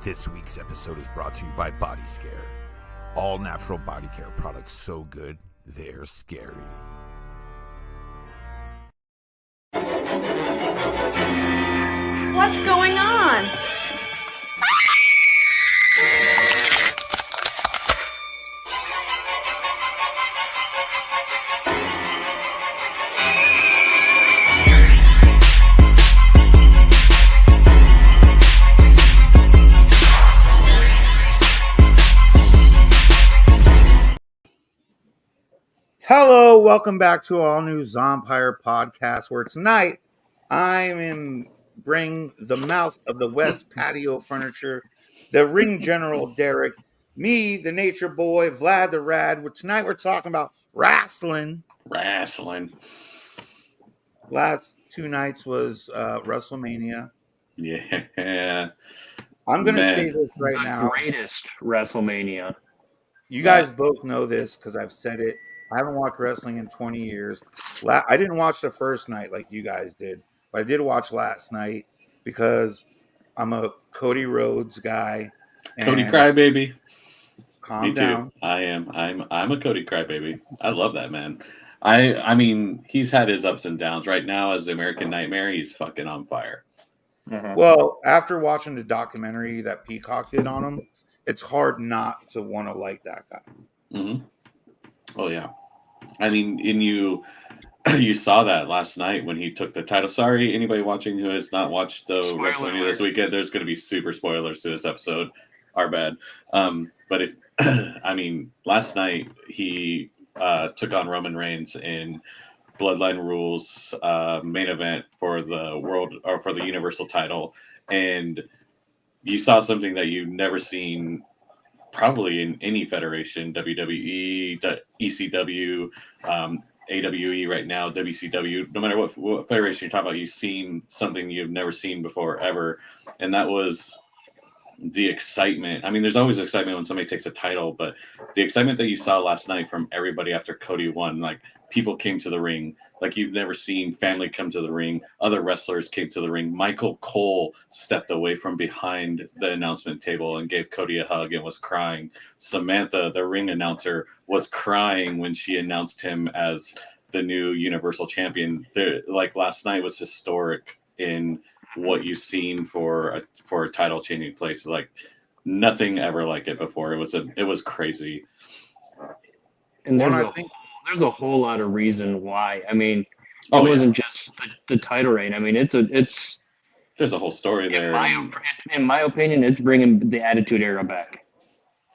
This week's episode is brought to you by Body Scare. All natural body care products so good, they're scary. What's going on? Hello, welcome back to our all-new Zompire podcast, where tonight I am bring the mouth of the West patio furniture, the ring general Derek, me, the nature boy, Vlad the Rad. Tonight we're talking about wrestling. Last two nights was WrestleMania. Yeah. I'm going to say this right now. Greatest WrestleMania. You guys both know this because I've said it. I haven't watched wrestling in 20 years. I didn't watch the first night like you guys did, but I did watch last night because I'm a Cody Rhodes guy. Cody crybaby. Calm down. Too. I am. I'm a Cody crybaby. I love that man. I mean, he's had his ups and downs. Right now, as the American Nightmare, he's fucking on fire. Mm-hmm. Well, after watching the documentary that Peacock did on him, it's hard not to want to like that guy. Mm-hmm. Oh yeah, I mean, and you saw that last night when he took the title. Sorry, anybody watching who has not watched the WrestleMania this weekend, there's going to be super spoilers to this episode. Our bad. But if I mean, last night he took on Roman Reigns in Bloodline Rules main event for the world or for the Universal title, and you saw something that you've never seen. Probably in any federation, WWE, ECW, AWE right now, WCW, no matter what federation you're talking about, you've seen something you've never seen before ever. And that was the excitement. I mean, there's always excitement when somebody takes a title, but the excitement that you saw last night from everybody after Cody won, like people came to the ring like you've never seen. Family come to the ring. Other wrestlers came to the ring. Michael Cole stepped away from behind the announcement table and gave Cody a hug and was crying. Samantha, the ring announcer, was crying when she announced him as the new Universal Champion. Like last night was historic in what you've seen for a title changing place. Like nothing ever like it before. It was crazy. And there's a whole lot of reason why. I mean, it wasn't just the title reign. I mean, there's a whole story there. In my opinion, it's bringing the Attitude Era back.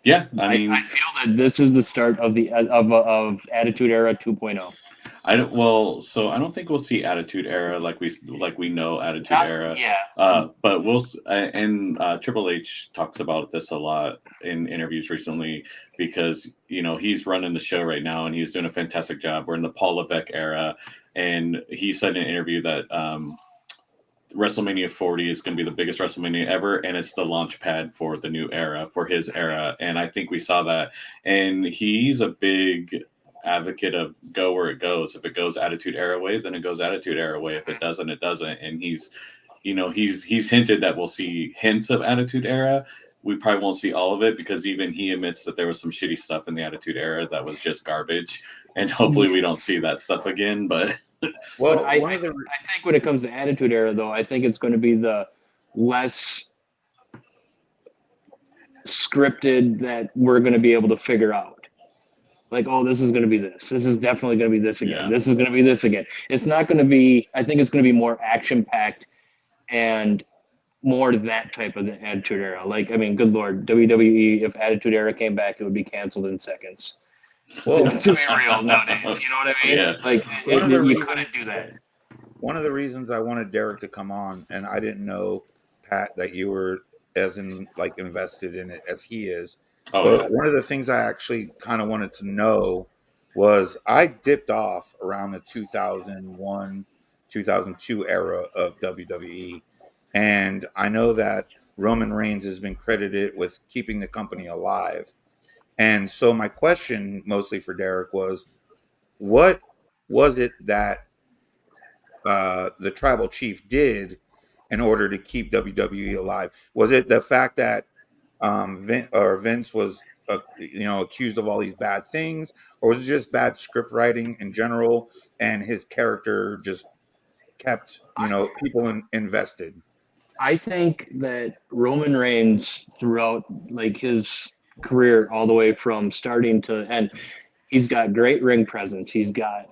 Yeah, I mean, I feel that this is the start of of Attitude Era 2.0. I don't think we'll see Attitude Era like we know Attitude Era. Yeah. But we'll and Triple H talks about this a lot in interviews recently because he's running the show right now and he's doing a fantastic job. We're in the Paul Levesque era, and he said in an interview that WrestleMania 40 is going to be the biggest WrestleMania ever, and it's the launch pad for the new era, for his era. And I think we saw that. And he's a big advocate of go where it goes. If it goes Attitude Era way, then it goes Attitude Era way. If it doesn't, it doesn't. And he's hinted that we'll see hints of Attitude Era. We probably won't see all of it because even he admits that there was some shitty stuff in the Attitude Era that was just garbage. And hopefully we don't see that stuff again. But well, I think when it comes to Attitude Era, though, I think it's going to be the less scripted that we're going to be able to figure out. Like, oh, this is going to be this. This is definitely going to be this again. Yeah. This is going to be this again. It's not going to be, I think it's going to be more action-packed and more that type of the Attitude Era. Like, I mean, good Lord, WWE, if Attitude Era came back, it would be canceled in seconds. Well, to be real nowadays, you know what I mean? Yeah. Like, you couldn't do that. One of the reasons I wanted Derek to come on, and I didn't know, Pat, that you were invested in it as he is. But one of the things I actually kind of wanted to know was I dipped off around the 2001, 2002 era of WWE. And I know that Roman Reigns has been credited with keeping the company alive. And so my question mostly for Derek was, what was it that the tribal chief did in order to keep WWE alive? Was it the fact that Vince was accused of all these bad things, or was it just bad script writing in general, and his character just kept people invested? I think that Roman Reigns throughout like his career all the way from starting to end, he's got great ring presence. He's got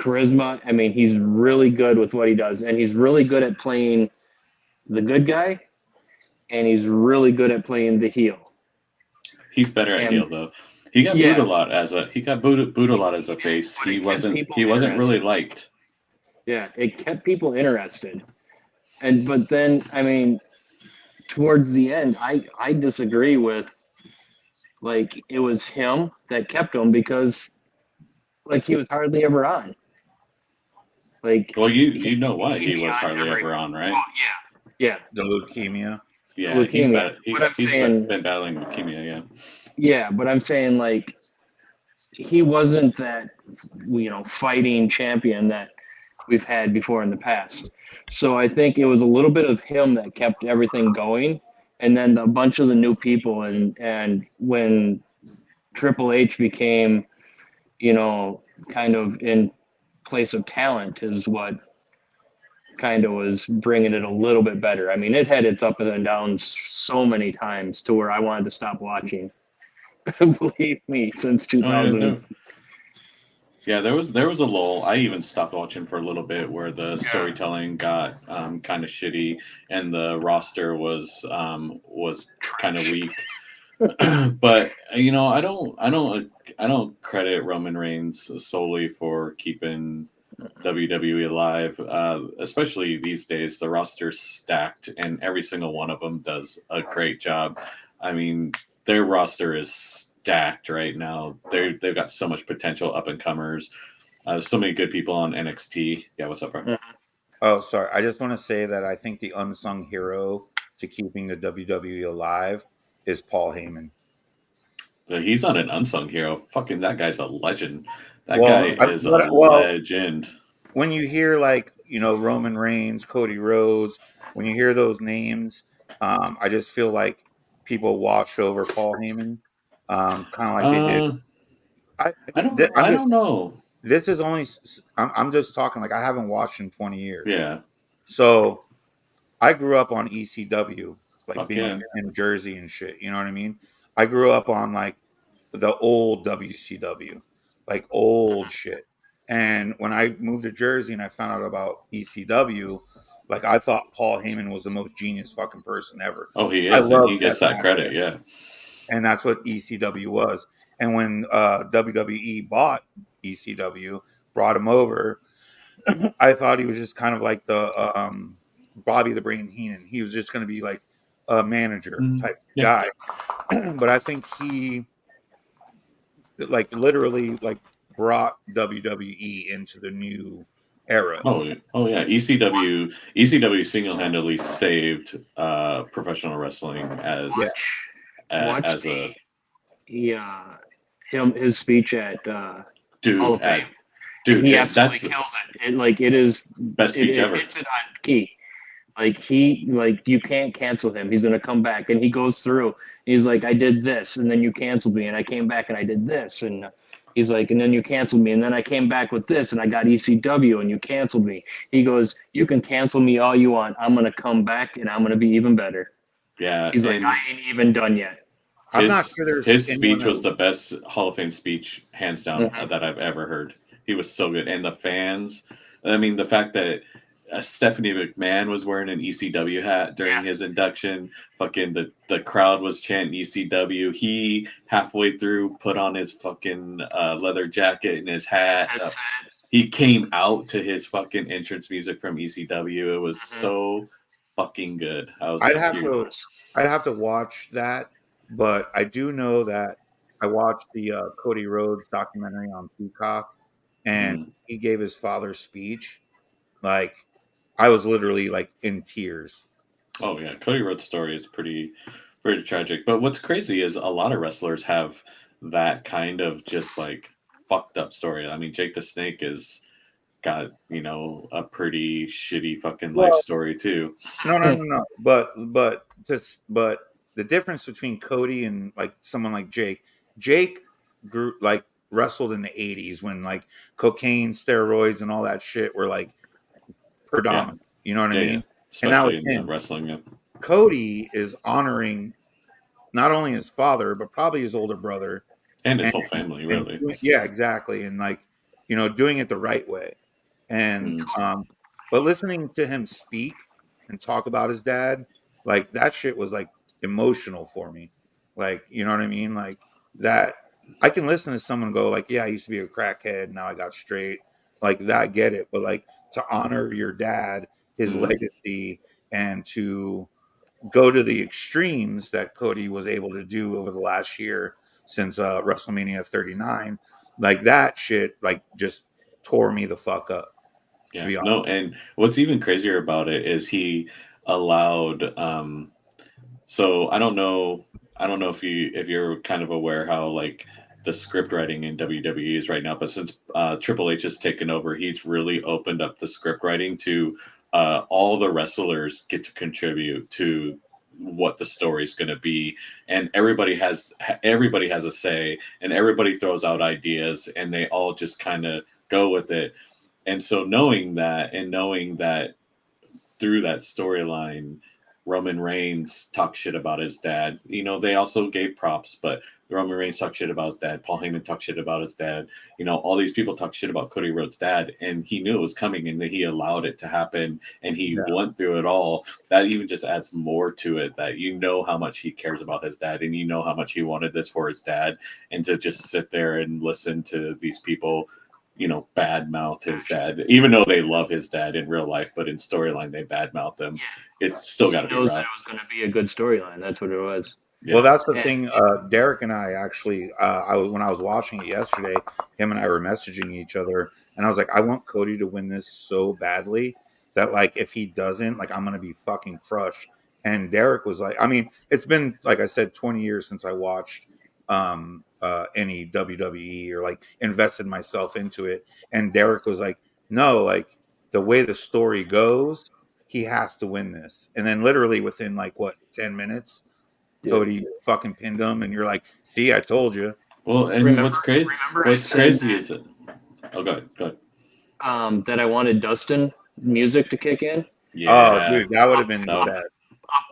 charisma. I mean, he's really good with what he does, and he's really good at playing the good guy, and he's really good at playing the heel. He's better at heel though. He got booed a lot as a face. He wasn't really liked. Yeah, it kept people interested. But then I mean, towards the end, I disagree with, like, it was him that kept him because like he was hardly ever on. Like, well, you know why he was hardly ever on, right? Oh, yeah. The leukemia. Yeah, leukemia. He's been battling leukemia. Yeah. Yeah, but I'm saying, like, he wasn't that fighting champion that we've had before in the past. So I think it was a little bit of him that kept everything going, and then a bunch of the new people, and when Triple H became, kind of in place of talent, is what kind of was bringing it a little bit better. I mean, it had its up and downs so many times to where I wanted to stop watching. Believe me, since 2000. Yeah, there was a lull. I even stopped watching for a little bit where the storytelling got kind of shitty and the roster was kind of weak. But I don't credit Roman Reigns solely for keeping WWE alive, especially these days. The roster's stacked, and every single one of them does a great job. I mean, their roster is stacked right now. They've got so much potential, up and comers. So many good people on NXT. Yeah, what's up, bro? Oh, sorry. I just want to say that I think the unsung hero to keeping the WWE alive is Paul Heyman. He's not an unsung hero. Fucking that guy's a legend. That guy is a legend. When you hear Roman Reigns, Cody Rhodes, when you hear those names, I just feel like people watch over Paul Heyman, kind of like they did. I don't know. This is only. I'm just talking like I haven't watched in 20 years. Yeah. So I grew up on ECW, like being in Jersey and shit. You know what I mean? I grew up on like the old WCW, like old shit. And when I moved to Jersey and I found out about ECW, like I thought Paul Heyman was the most genius fucking person ever. Oh, he is. And he gets that credit, yeah. And that's what ECW was. And when WWE bought ECW, brought him over, I thought he was just kind of like the Bobby the Brain Heenan. He was just going to be like a manager type guy. But I think he like literally like brought WWE into the new era. Oh yeah. ECW single-handedly saved professional wrestling his speech at Hall of Fame. He absolutely kills it. It is best speech ever. It's it on key. You can't cancel him. He's going to come back, and he goes through. He's like, I did this, and then you canceled me, and I came back and I did this, and he's like, and then you canceled me, and then I came back with this, and I got ECW, and you canceled me. He goes, you can cancel me all you want. I'm going to come back, and I'm going to be even better. Yeah. He's like, I ain't even done yet. His speech was the best Hall of Fame speech, hands down, that I've ever heard. He was so good. And the fans, I mean, the fact that Stephanie McMahon was wearing an ECW hat during his induction, fucking the crowd was chanting ECW. He, halfway through, put on his fucking leather jacket and his hat. He came out to his fucking entrance music from ECW. It was so fucking good. I'd have to watch that. But I do know that I watched the Cody Rhodes documentary on Peacock, and he gave his father's speech. Like, I was literally like in tears. Oh yeah, Cody Rhodes' story is pretty tragic. But what's crazy is a lot of wrestlers have that kind of just like fucked up story. I mean, Jake the Snake has got a pretty shitty fucking life story too. No. But the difference between Cody and like someone like Jake grew like wrestled in the 80s when like cocaine, steroids, and all that shit were like predominant. You know what I mean? Yeah. And now Especially it's in him. wrestling. Yeah. Cody is honoring not only his father, but probably his older brother. And his whole family, really. Yeah, exactly. And like, doing it the right way. And but listening to him speak and talk about his dad, like that shit was like emotional for me. Like, you know what I mean? Like that I can listen to someone go like, yeah, I used to be a crackhead, now I got straight. Like that, I get it. But like to honor your dad, his legacy, and to go to the extremes that Cody was able to do over the last year since WrestleMania 39, like that shit, like just tore me the fuck up. Yeah, no, and what's even crazier about it is he allowed. So I don't know if you're kind of aware how like the script writing in WWE is right now, but since Triple H has taken over, he's really opened up the script writing to all the wrestlers get to contribute to what the story is going to be, and everybody has a say, and everybody throws out ideas, and they all just kind of go with it. And so knowing that, and knowing that through that storyline, Roman Reigns talked shit about his dad. They also gave props, but Roman Reigns talked shit about his dad. Paul Heyman talked shit about his dad. All these people talked shit about Cody Rhodes' dad, and he knew it was coming, and that he allowed it to happen, and he went through it all. That even just adds more to it, that how much he cares about his dad, and how much he wanted this for his dad, and to just sit there and listen to these people badmouth his dad, even though they love his dad in real life, but in storyline they badmouth him. It's still got to be rough. That it was going to be a good storyline. That's what it was. Yeah. Well, that's the thing. Derek and I actually, when I was watching it yesterday, him and I were messaging each other, and I was like, I want Cody to win this so badly that like if he doesn't, like I'm gonna be fucking crushed. And Derek was like, I mean, it's been like I said, 20 years since I watched any WWE or like invested myself into it. And Derek was like, no, like the way the story goes, he has to win this. And then literally within like 10 minutes, Cody fucking pinned him, and you're like, see, I told you. Well, and what's crazy is that, go ahead. That I wanted Dustin music to kick in. Yeah. Oh, dude, that would have been bad.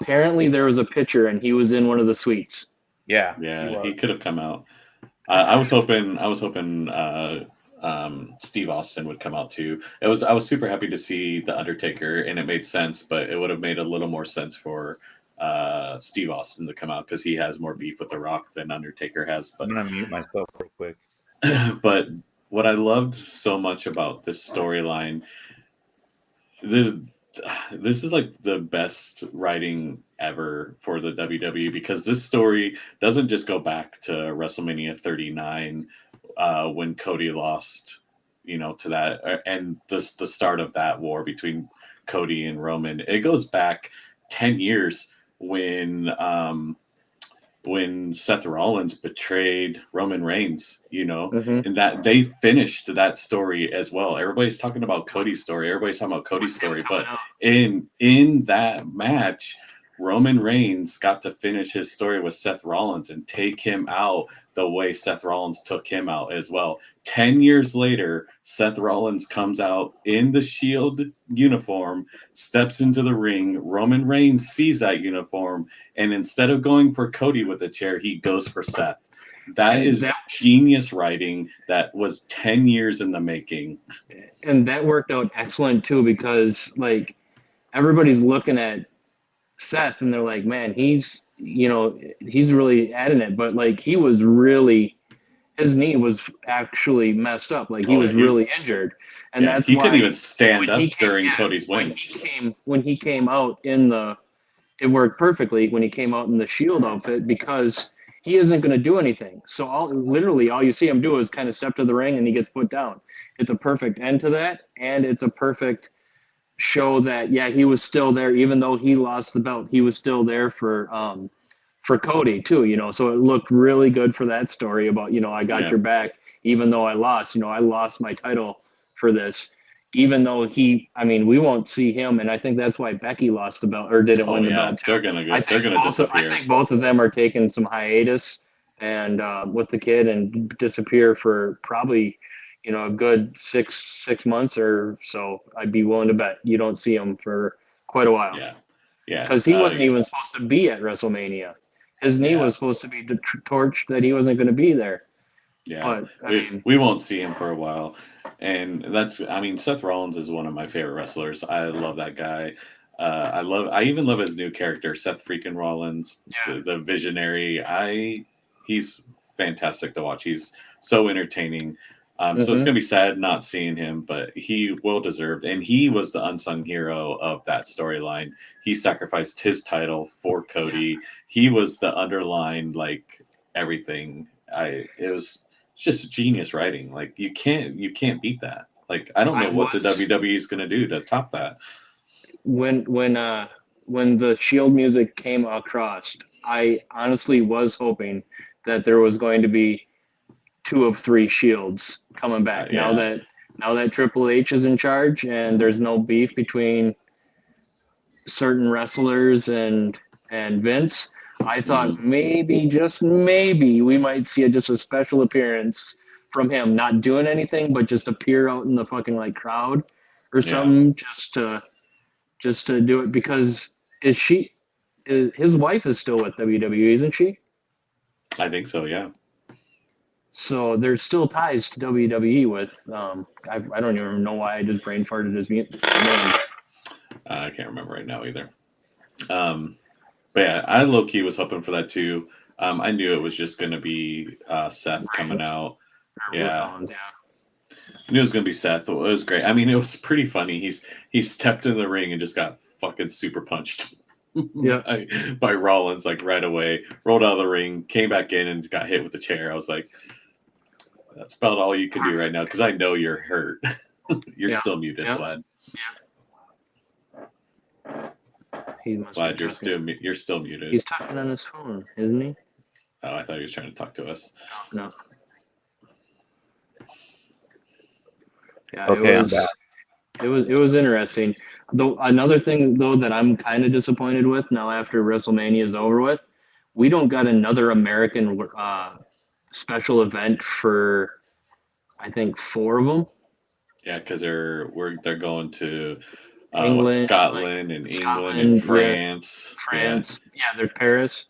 Apparently there was a picture and he was in one of the suites. Yeah, he could have come out. I was hoping Steve Austin would come out too. I was super happy to see The Undertaker, and it made sense, but it would have made a little more sense for Steve Austin to come out because he has more beef with The Rock than Undertaker has. But I'm gonna mute myself real quick. But what I loved so much about this storyline, this is like the best writing ever for the WWE, because this story doesn't just go back to WrestleMania 39 when Cody lost, to that, and the start of that war between Cody and Roman. It goes back 10 years when Seth Rollins betrayed Roman Reigns, and that they finished that story as well. Everybody's talking about Cody's story. Everybody's talking about Cody's story, but in that match, Roman Reigns got to finish his story with Seth Rollins and take him out the way Seth Rollins took him out as well. 10 years later, Seth Rollins comes out in the Shield uniform, steps into the ring. Roman Reigns sees that uniform, and instead of going for Cody with a chair, he goes for Seth. That is genius writing that was 10 years in the making. And that worked out excellent too, because like everybody's looking at Seth and they're like, man, he's really adding it, but like he was really, his knee was actually messed up, like he was really injured, and that's he why couldn't even stand up during Cody's win. When he came out it worked perfectly when he came out in the Shield outfit, because he isn't going to do anything. So all you see him do is kind of step to the ring and he gets put down. It's a perfect end to that, and it's a perfect show that he was still there, even though he lost the belt. He was still there for Cody too, so it looked really good for that story about, I got your back, even though I lost, I lost my title for this, even though we won't see him, and I think that's why Becky lost the belt or didn't win the belt too. They're gonna disappear. I think both of them are taking some hiatus and with the kid and disappear for probably a good six months or so. I'd be willing to bet you don't see him for quite a while. Yeah, because he wasn't even supposed to be at WrestleMania. His knee was supposed to be torched that he wasn't going to be there. Yeah, but we won't see him for a while, and Seth Rollins is one of my favorite wrestlers. I love that guy. I even love his new character, Seth freaking Rollins, the Visionary. He's fantastic to watch. He's so entertaining. So it's gonna be sad not seeing him, but he well deserved, and he was the unsung hero of that storyline. He sacrificed his title for Cody. He was the underlined everything. It's just genius writing. Like you can't beat that. Like I don't know what the WWE is gonna do to top that. When the Shield music came across, I honestly was hoping that there was going to be 2 of 3 Shields coming back. Now that Triple H is in charge and there's no beef between certain wrestlers and Vince, I thought maybe, just maybe, we might see just a special appearance from him, not doing anything, but just appear out in the fucking crowd or something, just to do it, because his wife is still with WWE, isn't she? I think so, yeah. So there's still ties to WWE with I don't even know why I just brain farted his name. I can't remember right now either. But yeah, I low-key was hoping for that too. I knew it was just going to be Seth coming out. Yeah. I knew it was going to be Seth. It was great. I mean, it was pretty funny. He stepped in the ring and just got fucking super punched by Rollins right away. Rolled out of the ring, came back in, and got hit with the chair. I was like, that's about all you can do right now because I know you're hurt. You're still muted, Vlad. Vlad, you're still muted. He's talking on his phone, isn't he? Oh, I thought he was trying to talk to us. No. Yeah, okay, it was interesting. Though another thing though that I'm kind of disappointed with now after WrestleMania is over with, we don't got another American special event for I think 4 of them. Yeah, because they're going to England, Scotland and England and France. France. Yeah, there's Paris.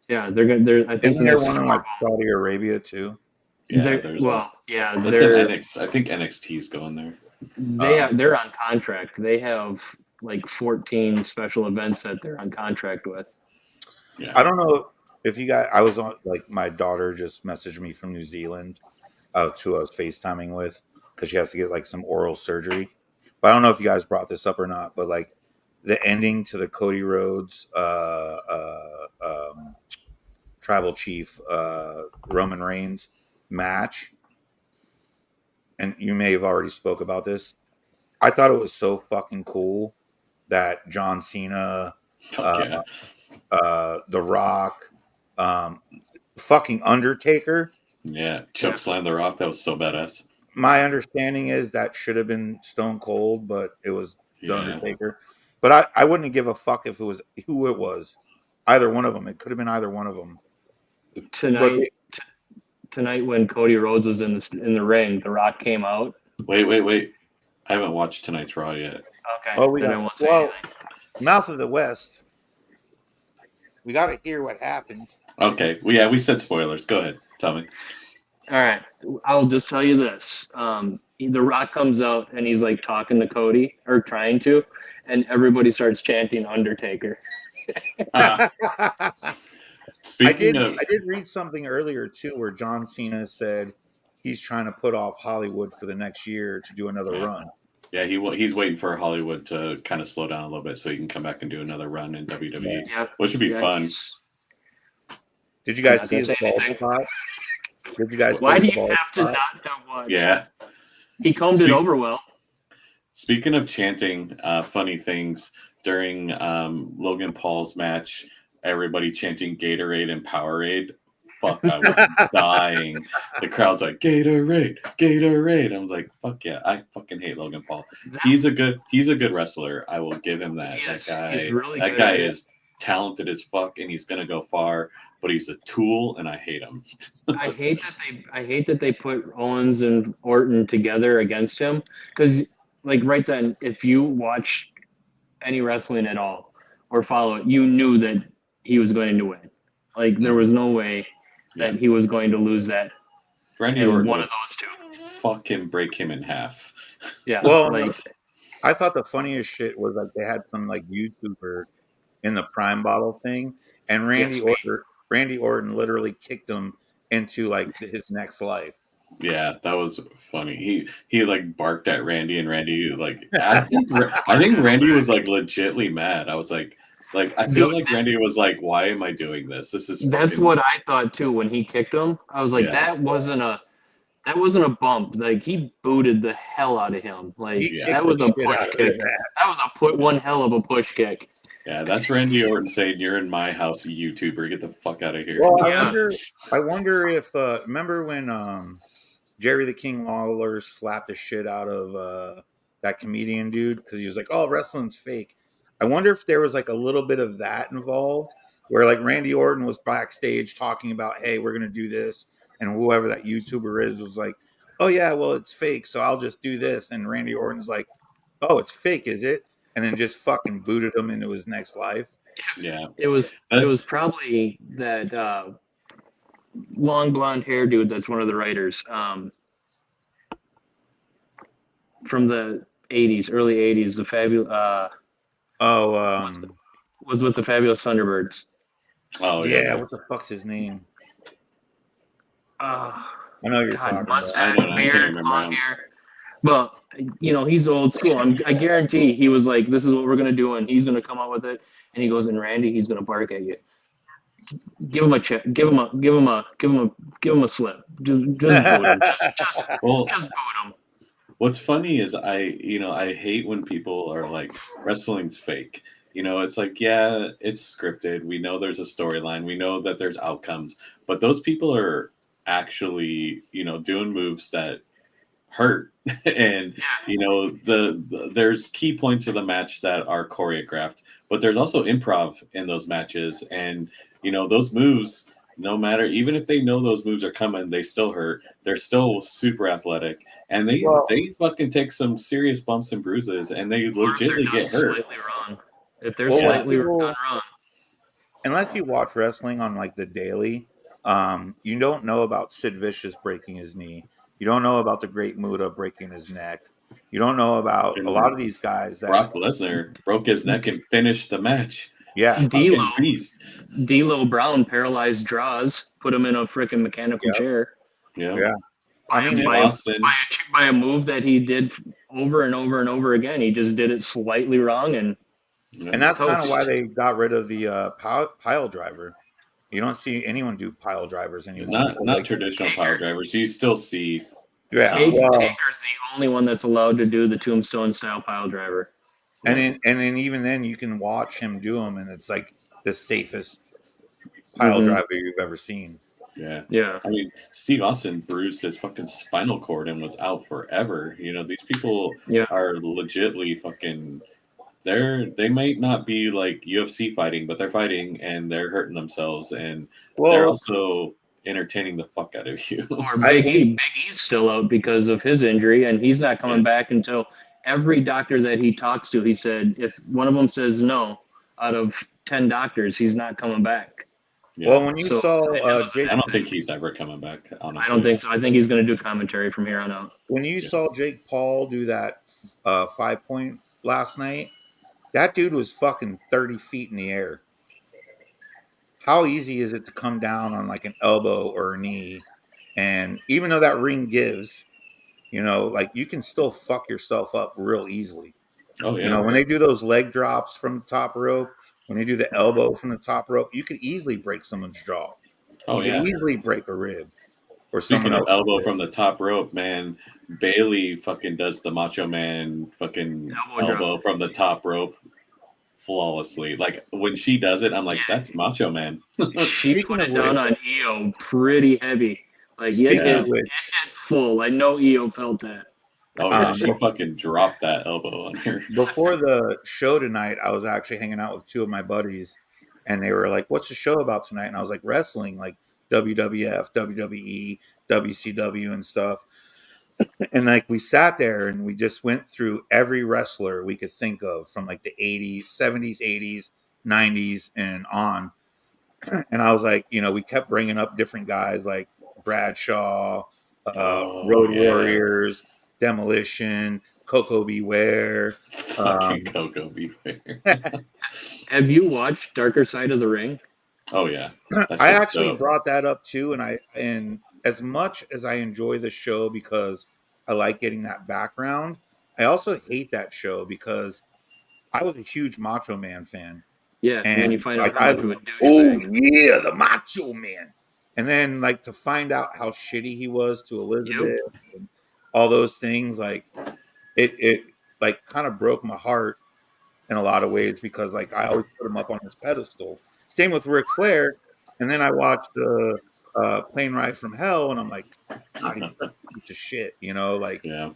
Yeah, they're going. I think they're one in Saudi Arabia too. Yeah, I think NXT's going there. They're on contract. They have 14 special events that they're on contract with. Yeah. I don't know if you guys. I was on my daughter just messaged me from New Zealand, who I was FaceTiming with because she has to get some oral surgery. But I don't know if you guys brought this up or not. But the ending to the Cody Rhodes tribal chief Roman Reigns match, and you may have already spoke about this. I thought it was so fucking cool that John Cena, The Rock, fucking Undertaker, chokeslam The Rock. That was so badass. My understanding is that should have been Stone Cold, but it was The Undertaker. But I wouldn't give a fuck if it was who it was. Either one of them. It could have been either one of them. Tonight when Cody Rhodes was in the ring, The Rock came out. Wait. I haven't watched tonight's Raw yet. Okay. Oh, Mouth of the West. We got to hear what happened. Okay. Well, we said spoilers. Go ahead. Tell me. All right. I'll just tell you this. The Rock comes out and he's talking to Cody, or trying to, and everybody starts chanting Undertaker. I did read something earlier too where John Cena said he's trying to put off Hollywood for the next year to do another run. Yeah, he's waiting for Hollywood to kind of slow down a little bit so he can come back and do another run in WWE, which would be fun. Did you guys see his bald spot? Did you guys? Why do you have to not know what? Yeah, he combed it over well. Speaking of chanting funny things during Logan Paul's match, everybody chanting Gatorade and Powerade. fuck, I was dying. The crowd's like, Gatorade, Gatorade. I was like, fuck yeah, I fucking hate Logan Paul. He's a good wrestler. I will give him that. He's really that good guy at it. is talented as fuck, and he's gonna go far. But he's a tool, and I hate him. I hate that they put Owens and Orton together against him, because like right then, if you watch any wrestling at all or follow it, you knew that he was going to win. Like there was no way that he was going to lose that. Randy and Orton one would of those two. fuck him, break him in half. Yeah. Well, like I thought the funniest shit was like they had some like YouTuber in the Prime bottle thing, and Randy Orton literally kicked him into like his next life. Yeah, that was funny. He like barked at Randy, and Randy like I think Randy was like legitly mad. I was like I feel like Randy was like, why am I doing this? That's what I thought too when he kicked him. I was like, that wasn't a bump. Like he booted the hell out of him. Like that was a push kick. That was one hell of a push kick. Yeah, that's Randy Orton saying, "You're in my house, YouTuber. Get the fuck out of here." Well, I wonder if remember when Jerry the King Lawler slapped the shit out of that comedian dude because he was like, "Oh, wrestling's fake." I wonder if there was like a little bit of that involved, where like Randy Orton was backstage talking about, "Hey, we're gonna do this," and whoever that YouTuber is was like, "Oh yeah, well it's fake, so I'll just do this," and Randy Orton's like, "Oh, it's fake, is it?" And then just fucking booted him into his next life. Yeah, it was probably that long blonde hair dude that's one of the writers from the early 80s, the fabulous was with the Fabulous Thunderbirds. Oh yeah, what the fuck's his name? I know you're talking mustache, about. beard, long hair. Well, he's old school. I guarantee he was like, "This is what we're gonna do," and he's gonna come out with it. And he goes, "And Randy, he's gonna bark at you. Give him a check. Give him a slip. Just boot him. Just boot him." What's funny is I hate when people are like, wrestling's fake. It's like, yeah, it's scripted. We know there's a storyline. We know that there's outcomes, but those people are actually, doing moves that hurt. And, there's key points of the match that are choreographed, but there's also improv in those matches. And, those moves, no matter, even if they know those moves are coming, they still hurt. They're still super athletic. And they fucking take some serious bumps and bruises, and they legitimately get hurt. Slightly wrong. If they're slightly done wrong. Unless you watch wrestling on like the daily, you don't know about Sid Vicious breaking his knee. You don't know about the Great Muta breaking his neck. You don't know about a lot of these guys. Brock Lesnar broke his neck and finished the match. Yeah. D'Lo Brown paralyzed Draws, put him in a freaking mechanical chair. Yeah. By a move that he did over and over and over again. He just did it slightly wrong. And that's kind of why they got rid of the pile driver. You don't see anyone do pile drivers anymore. Not traditional pile drivers. You still see. Yeah, Taker's the only one that's allowed to do the tombstone style pile driver. And then even then you can watch him do them, and it's like the safest pile driver you've ever seen. Yeah. I mean, Steve Austin bruised his fucking spinal cord and was out forever. These people are legitly fucking. They might not be like UFC fighting, but they're fighting and they're hurting themselves, and they're also entertaining the fuck out of you. Or Big E's still out because of his injury, and he's not coming back until every doctor that he talks to, he said if one of them says no out of 10 doctors, he's not coming back. Yeah. Well, when you saw Jake, I don't think he's ever coming back, honestly. I don't think so. I think he's going to do commentary from here on out. When you saw Jake Paul do that 5-point last night, that dude was fucking 30 feet in the air. How easy is it to come down on like an elbow or a knee? And even though that ring gives, like you can still fuck yourself up real easily. Oh, yeah. When they do those leg drops from the top rope, when they do the elbow from the top rope, you could easily break someone's jaw. You could easily break a rib. Or speaking of elbow from the top rope, man, Bailey fucking does the Macho Man fucking elbow from the top rope. flawlessly. Like when she does it, I'm like, that's Macho Man. She put it down on EO pretty heavy. Like it hit full. I know EO felt that. Oh yeah, she fucking dropped that elbow on her. Before the show tonight, I was actually hanging out with two of my buddies, and they were like, "What's the show about tonight?" And I was like, "Wrestling, like WWF, WWE, WCW, and stuff." And like we sat there and we just went through every wrestler we could think of from like the 80s, 70s, 80s, 90s, and on. And I was like, we kept bringing up different guys like Bradshaw, Road Warriors, Demolition, Coco Beware. Fucking Coco Beware. Have you watched Darker Side of the Ring? Oh yeah, I actually brought that up too, and as much as I enjoy the show because I like getting that background, I also hate that show because I was a huge Macho Man fan. Yeah, and then you find out how much of a douchebag. The Macho Man, and then like to find out how shitty he was to Elizabeth, and all those things, like it like kind of broke my heart in a lot of ways because like I always put him up on this pedestal. Same with Ric Flair, and then I watched the Plane Ride from Hell, and I'm like, God, he's a piece of shit, like. Yeah.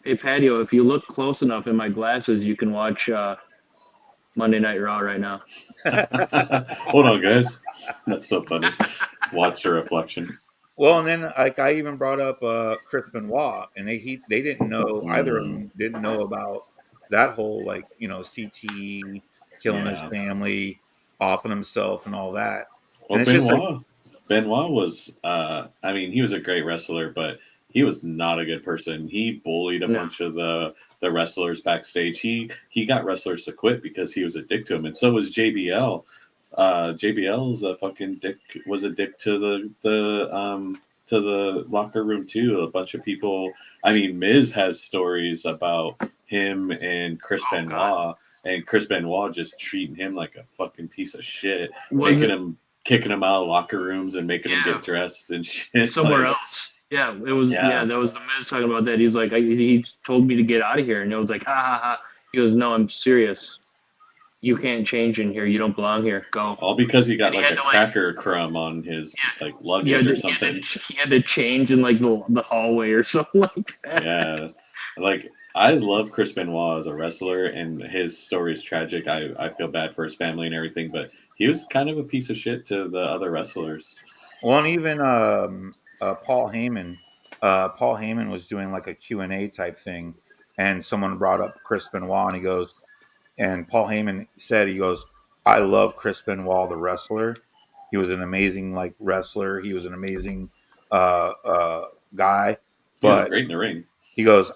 Hey Patio, if you look close enough in my glasses, you can watch Monday Night Raw right now. Hold on, guys. That's so funny. Watch your reflection. Well, and then like I even brought up Chris Benoit, and they didn't know either of them didn't know about that whole like CTE killing his family, offing himself, and all that. Well, and Benoit was he was a great wrestler, but he was not a good person. He bullied a bunch of the wrestlers backstage. He got wrestlers to quit because he was a dick to them, and so was JBL. JBL's a fucking dick. Was a dick to the locker room too. A bunch of people. I mean, Miz has stories about him and Chris Benoit. God. And Chris Benoit just treating him like a fucking piece of shit, kicking him out of locker rooms and making him get dressed and shit somewhere else. Yeah, it was. Yeah, that was the Miz talking about that. He's like, he told me to get out of here, and it was like, ha ha ha. He goes, no, I'm serious. You can't change in here. You don't belong here. Go. All because he got like a cracker crumb on his like luggage or something. He had to change in like the hallway or something like that. Yeah, like I love Chris Benoit as a wrestler, and his story is tragic. I feel bad for his family and everything, but he was kind of a piece of shit to the other wrestlers. Well, and even Paul Heyman. Paul Heyman was doing like a Q&A type thing, and someone brought up Chris Benoit, and Paul Heyman said, he goes, I love Chris Benoit, the wrestler. He was an amazing like wrestler. He was an amazing guy. But he was great in the ring. He goes,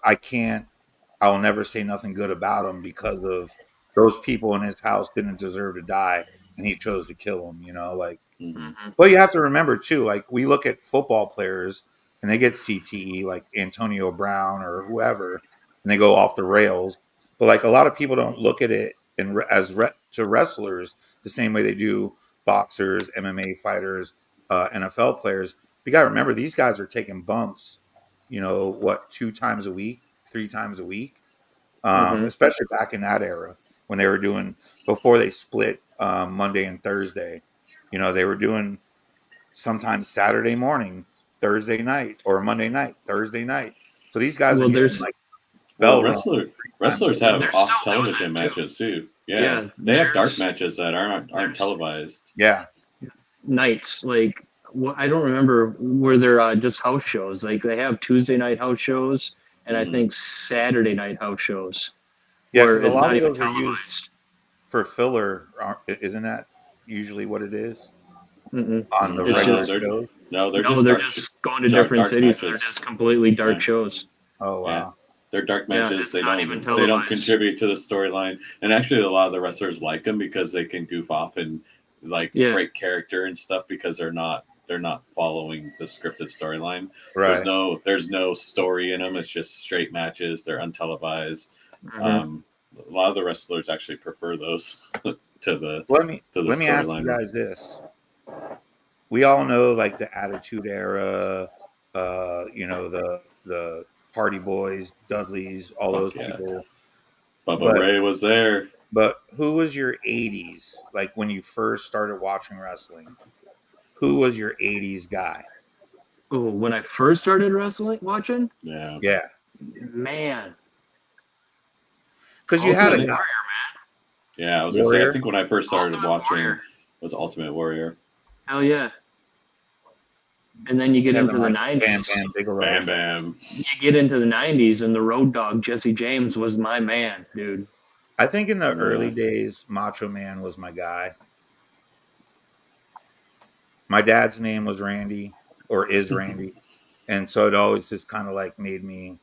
I'll never say nothing good about him because of those people in his house didn't deserve to die, and he chose to kill them, like. Mm-hmm. But you have to remember too, like we look at football players and they get CTE, like Antonio Brown or whoever, and they go off the rails. But like a lot of people don't look at it to wrestlers the same way they do boxers, MMA fighters, NFL players. You got to remember these guys are taking bumps, 2 times a week, 3 times a week, especially back in that era when they were doing before they split Monday and Thursday. They were doing sometimes Saturday morning, Thursday night, or Monday night, Thursday night. So these guys are getting like wrestlers have off television matches too. Yeah, they have dark matches that aren't televised. Yeah, nights like I don't remember were there just house shows. Like they have Tuesday night house shows and I think Saturday night house shows. Yeah, because a lot of those are used for filler, isn't that usually what it is? On the regular shows? No, they're just going to different cities. Matches. They're just completely dark shows. Oh wow. Yeah. They're dark matches. They don't contribute to the storyline. And actually a lot of the wrestlers like them because they can goof off and break character and stuff because they're not following the scripted storyline. Right. There's no story in them. It's just straight matches. They're untelevised. A lot of the wrestlers actually prefer those to the Let me ask you guys this. We all know like the Attitude Era, the Hardy Boys, Dudleys, all those people. Bubba Ray was there. But who was your 80s? Like when you first started watching wrestling, who was your 80s guy? Oh, when I first started watching? Yeah. Yeah. Man. Because you had a guy. Warrior, Yeah, I was going to say, I think when I first started Ultimate watching Warrior. was Ultimate Warrior. Hell yeah. And then you get Kevin into the Michaels, 90s. Bam Bam Bigelow. Bam Bam. You get into the 90s, and the Road Dogg, Jesse James, was my man, dude. I think in the early days, Macho Man was my guy. My dad's name was Randy, or is Randy. And so it always just kind of like made me,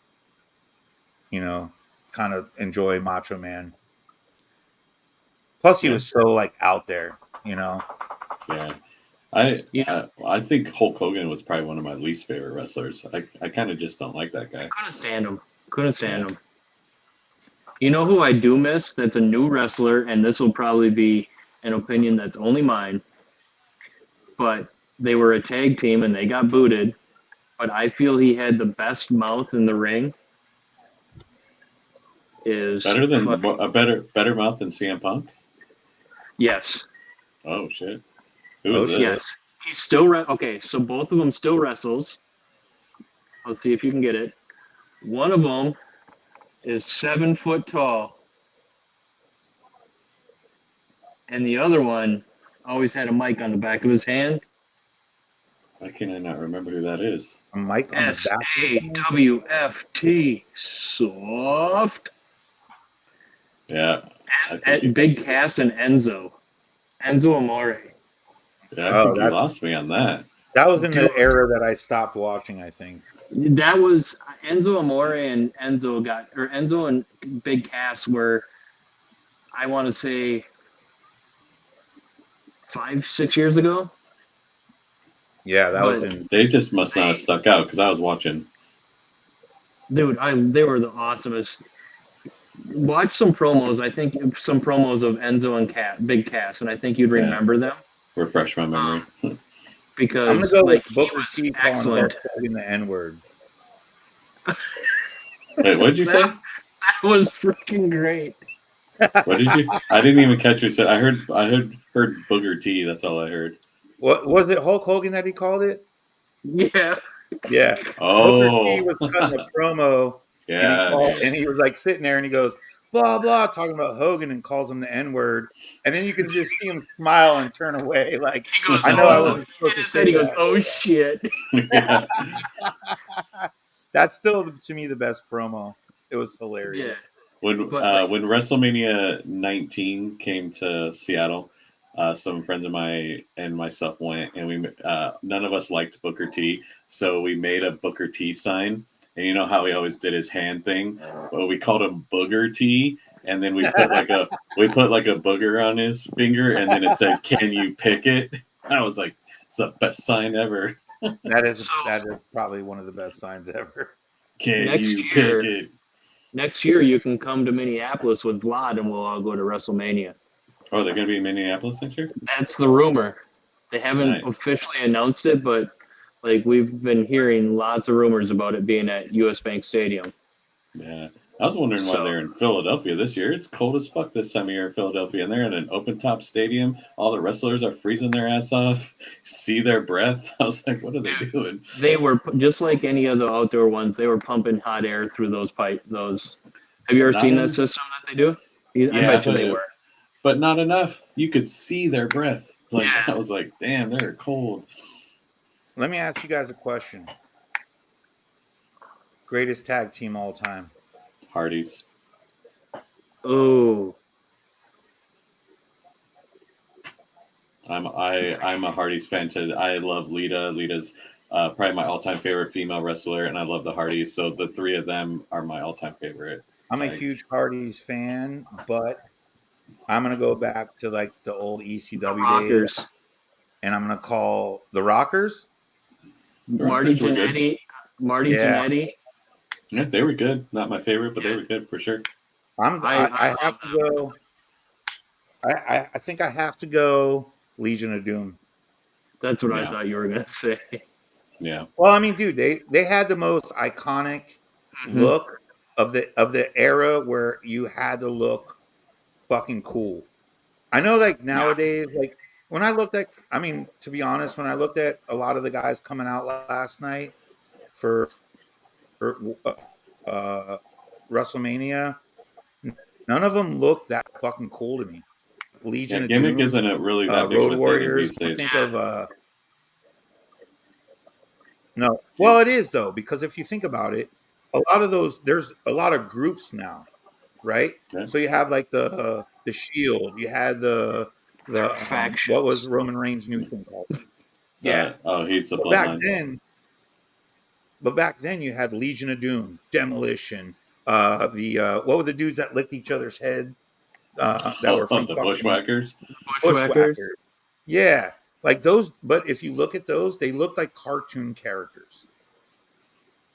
kind of enjoy Macho Man. Plus, he was so like out there, Yeah. I think Hulk Hogan was probably one of my least favorite wrestlers. I kind of just don't like that guy. Couldn't stand him. You know who I do miss that's a new wrestler, and this will probably be an opinion that's only mine, but they were a tag team and they got booted, but I feel he had the best mouth in the ring. Better mouth than CM Punk? Yes. Oh, shit. Who is this? Yes. He's still okay, so both of them still wrestles. Let's see if you can get it. One of them is 7 foot tall, and the other one always had a mic on the back of his hand. Why can I not remember who that is? a mic on the back. SAWFT. Soft. Yeah. And Big Cass and Enzo Amore. Yeah, I think you lost me on that. That was in the era that I stopped watching, I think. That was Enzo Amore and Enzo and Big Cass were, I want to say, 5-6 years ago. Yeah, that was in. They just must not have stuck out because I was watching. Dude, they were the awesomest. Watch some promos. I think some promos of Enzo and Big Cass, and I think you'd remember them. Refresh my memory. Because I'm gonna go with he Booker was T excellent. calling the N-word. Wait, what did you say? That was freaking great. What did you? I didn't even catch what you said. I heard Booger T. That's all I heard. What was it? Hulk Hogan that he called it? Yeah. Yeah. Oh. Booker T was cutting a promo. Yeah. And he was like sitting there and he goes, blah, blah, talking about Hogan and calls him the N-word. And then you can just see him smile and turn away. Like, He goes, I know I wasn't supposed to say he goes, that. oh, shit. Yeah. That's still, to me, the best promo. It was hilarious. When WrestleMania 19 came to Seattle, some friends of mine and myself went, and we none of us liked Booker T, so we made a Booker T sign. And you know how he always did his hand thing? Well, we called him Booger T, and then we put like a booger on his finger, and then it said, "Can you pick it?" And I was like, "It's the best sign ever." That is probably one of the best signs ever. Can you pick it? Next year, you can come to Minneapolis with Vlad, and we'll all go to WrestleMania. Oh, they're going to be in Minneapolis next year? That's the rumor. They haven't officially announced it, but like we've been hearing lots of rumors about it being at US Bank Stadium. Yeah. I was wondering why they're in Philadelphia this year. It's cold as fuck this time of year in Philadelphia, and they're in an open-top stadium. All the wrestlers are freezing their ass off. See their breath. I was like, what are they doing? They were, just like any of the outdoor ones, they were pumping hot air through those pipes. Have you ever seen that system that they do? I bet you they were. But not enough. You could see their breath. I was like, damn, they're cold. Let me ask you guys a question. Greatest tag team all time? Hardys. Oh. I'm a Hardys fan too. I love Lita. Lita's probably my all-time favorite female wrestler, and I love the Hardys. So the three of them are my all-time favorite. I'm a huge Hardys fan, but I'm gonna go back to like the old ECW days, and I'm gonna call the Rockers. Marty Jannetty. Jannetty. Yeah, they were good. Not my favorite, but they were good for sure. I have to go. I think I have to go Legion of Doom. That's what I thought you were gonna say. Yeah. Well, I mean, dude, they had the most iconic look of the era where you had to look fucking cool. I know, like nowadays, like when I looked at, I mean, to be honest, when I looked at a lot of the guys coming out last night for uh, WrestleMania, none of them looked that fucking cool to me. Legion of gimmick Doom, isn't really that big Road of a thing Warriors. these days. Think of no, well, it is though, because if you think about it, a lot of those, there's a lot of groups now, right? Okay. So you have like the Shield, you had the Factions. what was Roman Reigns' new thing called? Yeah. He's the But bloodline. back then you had Legion of Doom, Demolition, what were the dudes that licked each other's head? That were from The Bushwhackers. Bushwhackers. Yeah, like those. But if you look at those, they look like cartoon characters,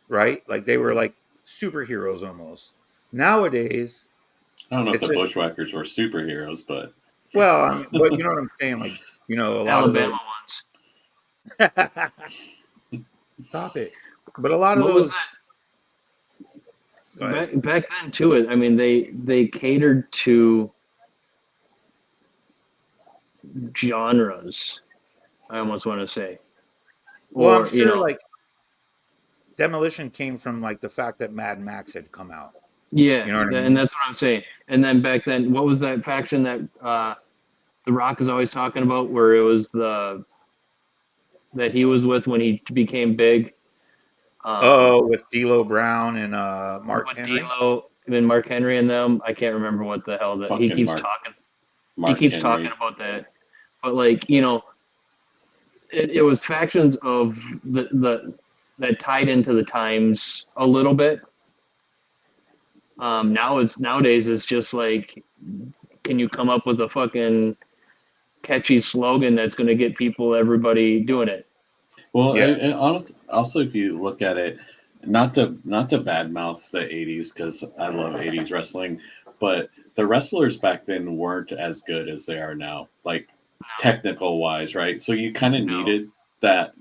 right? Like they were like superheroes almost. Nowadays, I don't know if the Bushwhackers were superheroes, but well, I mean, but you know what I'm saying? Like, you know, a lot Alabama of those. Stop it! But a lot of what those. Was that? Back then too, I mean, they catered to genres. I almost want to say. Well, I'm sure like Demolition came from like the fact that Mad Max had come out. Yeah, you know what I mean? And that's what I'm saying. And then back then, what was that faction that The Rock is always talking about, where it was that he was with when he became big? With D'Lo Brown and Mark Henry. D'Lo and Mark Henry and them. I can't remember what the hell that he keeps talking. He keeps talking about that. But like, you know, it was factions of that tied into the times a little bit. Nowadays it's just like, can you come up with a fucking catchy slogan that's going to get everybody doing it? Well, yeah. And also, if you look at it, not to badmouth the 80s, because I love 80s wrestling, but the wrestlers back then weren't as good as they are now, like technical wise, right? So you kind of needed that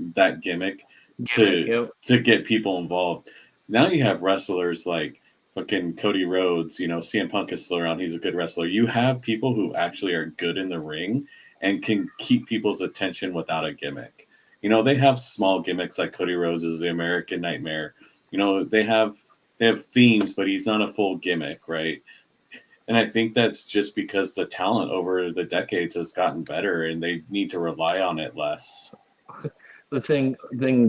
gimmick to get people involved. Now you have wrestlers like fucking Cody Rhodes, you know, CM Punk is still around. He's a good wrestler. You have people who actually are good in the ring and can keep people's attention without a gimmick. You know, they have small gimmicks like Cody Rhodes is the American Nightmare. You know, they have themes, but he's not a full gimmick, right? And I think that's just because the talent over the decades has gotten better and they need to rely on it less. The thing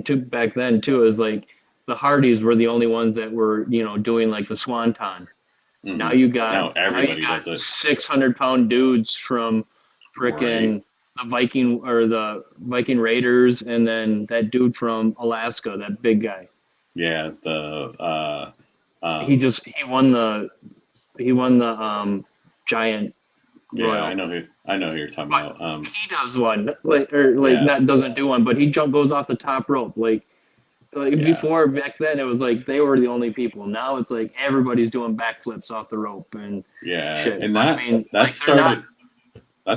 too back then too is like the Hardys were the only ones that were, you know, doing like the Swanton. Mm-hmm. Now you got 600-pound dudes from frickin' the Viking Raiders, and then that dude from Alaska, that big guy. Yeah, he won the giant. Yeah, Royal. I know who you're talking about. He does one, that doesn't do one, but he goes off the top rope. Before, back then, it was like they were the only people. Now it's like everybody's doing backflips off the rope and shit. And that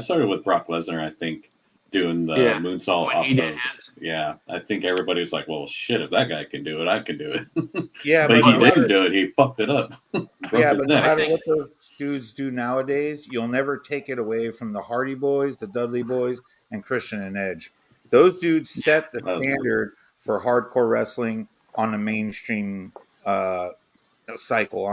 started with Brock Lesnar, I think, doing the moonsault off the. Yeah, I think everybody was like, "Well, shit! If that guy can do it, I can do it." Yeah, but he didn't do it. He fucked it up. Yeah, but no matter what those dudes do nowadays, you'll never take it away from the Hardy Boys, the Dudley Boys, and Christian and Edge. Those dudes set the standard for hardcore wrestling on the mainstream cycle,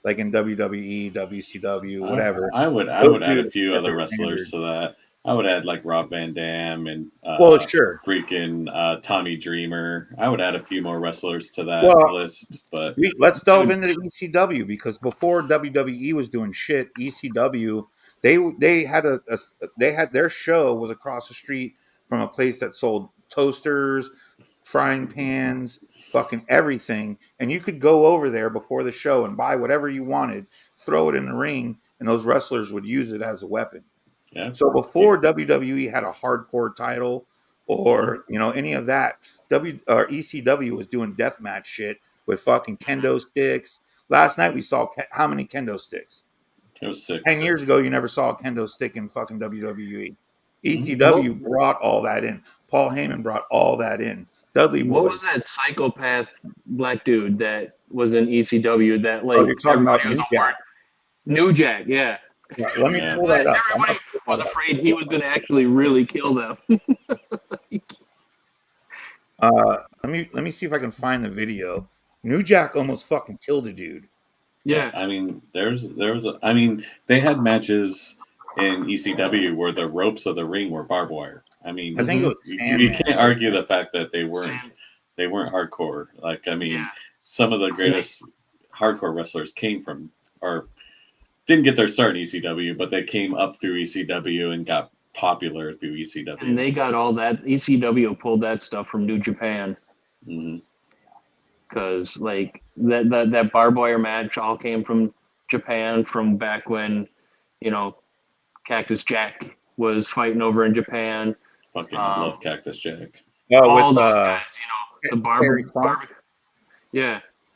like in WWE, WCW, whatever. I would add a few other wrestlers to that. I would add like Rob Van Dam and freaking Tommy Dreamer. I would add a few more wrestlers to that list. But let's delve into ECW, because before WWE was doing shit, ECW they had their show was across the street from a place that sold toasters, frying pans, fucking everything, and you could go over there before the show and buy whatever you wanted, throw it in the ring, and those wrestlers would use it as a weapon. Yeah. So before WWE had a hardcore title or any of that, ECW was doing deathmatch shit with fucking kendo sticks. Last night we saw how many kendo sticks? It was 6. 10 years ago, you never saw a kendo stick in fucking WWE. ECW brought all that in. Paul Heyman brought all that in. Dudley Boys. What was that psychopath black dude that was in ECW that you're talking about New Jack? New Jack, yeah. Yeah, let me pull that up. Everybody was afraid he was going to actually really kill them. Let me see if I can find the video. New Jack almost fucking killed a dude. Yeah. I mean, they had matches in ECW where the ropes of the ring were barbed wire. I mean, I think it was you Sandman. can't argue the fact that they weren't hardcore. Like, I mean, some of the greatest hardcore wrestlers came from, or didn't get their start in ECW, but they came up through ECW and got popular through ECW. And they got all that. ECW pulled that stuff from New Japan. Because like that barbed wire match all came from Japan, from back when, you know, Cactus Jack was fighting over in Japan. Fucking love Cactus Jack. All those guys, you know, the Terry Funk.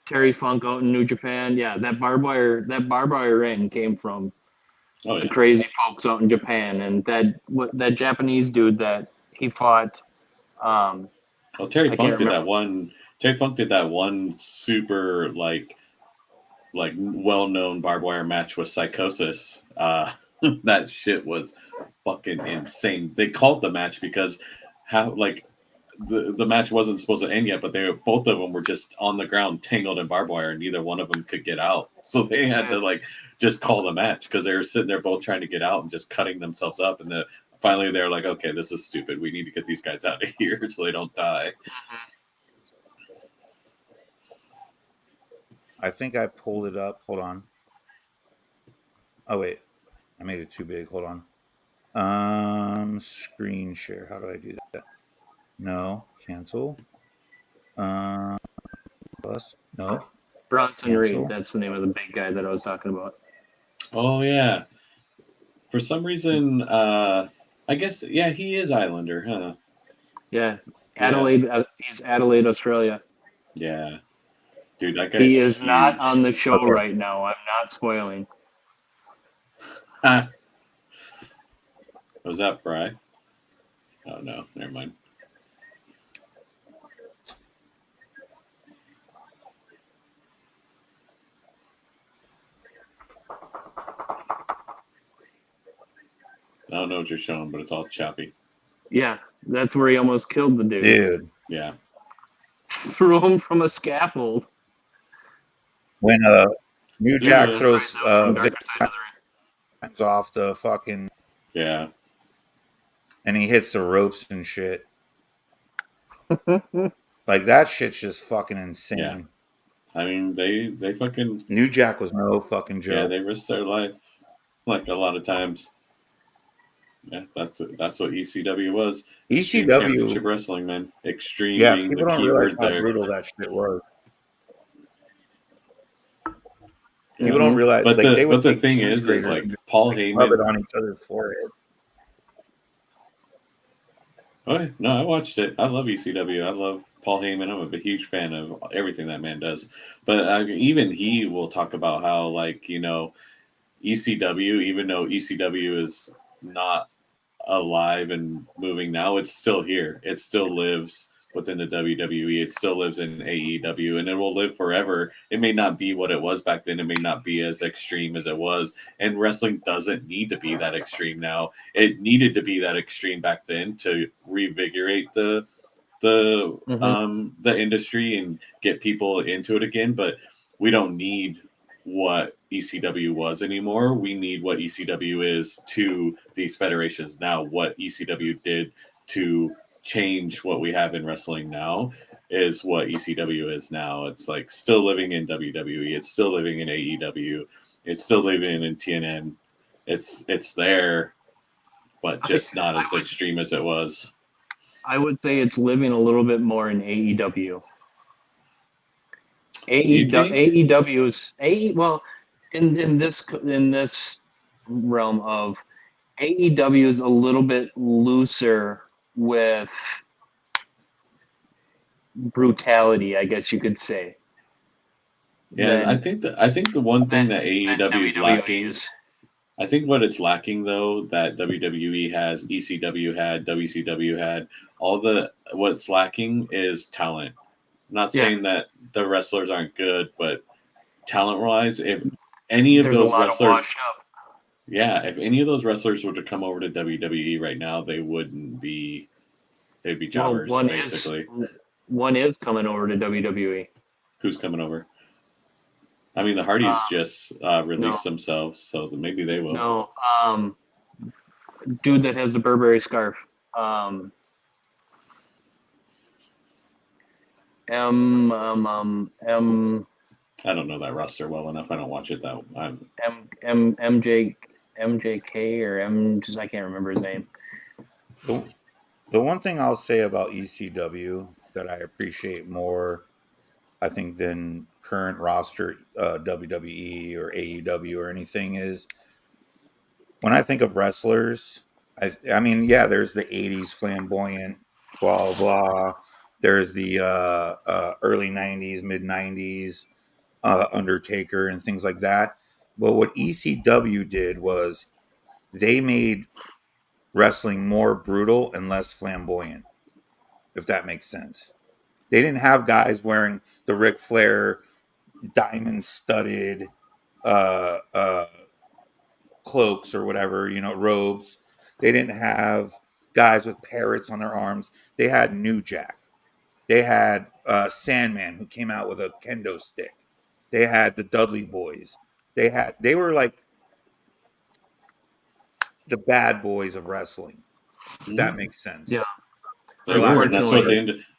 Terry Funk out in New Japan. Yeah, that barbed wire ring came from the crazy folks out in Japan, and that Japanese dude that he fought. Terry Funk did that one. Terry Funk did that one super like well-known barbed wire match with Psychosis. That shit was fucking insane. They called the match because the match wasn't supposed to end yet, but both of them were just on the ground tangled in barbed wire, and neither one of them could get out. So they had to just call the match because they were sitting there both trying to get out and just cutting themselves up. And finally they're like, okay, this is stupid. We need to get these guys out of here so they don't die. I think I pulled it up. Hold on. Oh wait, I made it too big. Hold on. Screen share. How do I do that? No, cancel. Plus, no. Bronson Reed. That's the name of the big guy that I was talking about. Oh yeah. For some reason, I guess he is Islander, huh? Yeah, Adelaide. He's Adelaide, Australia. Yeah. Dude, that guy's He is huge. not on the show right now. I'm not spoiling. Was that Bry? Oh, no. Never mind. I don't know what you're showing, but it's all choppy. Yeah, that's where he almost killed the dude. Yeah. Threw him from a scaffold. When New Jack throws off the fucking and he hits the ropes and shit. Like that shit's just fucking insane. Yeah. I mean, they fucking New Jack was no fucking joke. Yeah, they risked their life like a lot of times. Yeah, that's what ECW was. ECW wrestling, man. Extreme. Yeah, being people the don't key realize word how there. brutal that shit was. Yeah. People don't realize. But like, the thing is like Paul Heyman rub it on each other's forehead. Oh yeah, no, I watched it. I love ECW. I love Paul Heyman. I'm a huge fan of everything that man does. But even he will talk about how, like, you know, ECW, even though ECW is not alive and moving now, it's still here. It still lives within the WWE. It still lives in AEW, and it will live forever. It may not be what it was back then. It may not be as extreme as it was. And wrestling doesn't need to be that extreme now. It needed to be that extreme back then to revigorate the industry and get people into it again. But we don't need what ECW was anymore. We need what ECW is to these federations now. What ECW did to change what we have in wrestling now is what ECW is now. It's like still living in WWE. It's still living in AEW. It's still living in TNN. It's there, but just not as extreme as it was. I would say it's living a little bit more in AEW. AEW is well in this realm of AEW is a little bit looser with brutality, I guess you could say. Yeah, I think the one thing that AEW is lacking. I think what it's lacking though that WWE has, ECW had, WCW had, what's lacking is talent. I'm not saying that the wrestlers aren't good, but talent-wise, if any of those wrestlers, Yeah, if any of those wrestlers were to come over to WWE right now, they wouldn't be. They'd be Well, jobbers, basically. one is coming over to WWE. Who's coming over? I mean, the Hardys just released themselves, so maybe they will. No, dude that has the Burberry scarf. M. I don't know that roster well enough. I don't watch it that. MJK or M. Just I can't remember his name. The one thing I'll say about ECW that I appreciate more, I think, than current roster WWE or AEW or anything is when I think of wrestlers. I mean, yeah, there's the '80s flamboyant, blah blah. There's the early '90s, mid '90s Undertaker and things like that. But what ECW did was they made wrestling more brutal and less flamboyant, if that makes sense. They didn't have guys wearing the Ric Flair diamond studded uh, uh, cloaks or whatever, robes. They didn't have guys with parrots on their arms. They had New Jack. They had Sandman, who came out with a kendo stick. They had the Dudley Boys. They were like the bad boys of wrestling, if that makes sense. Yeah. They were, and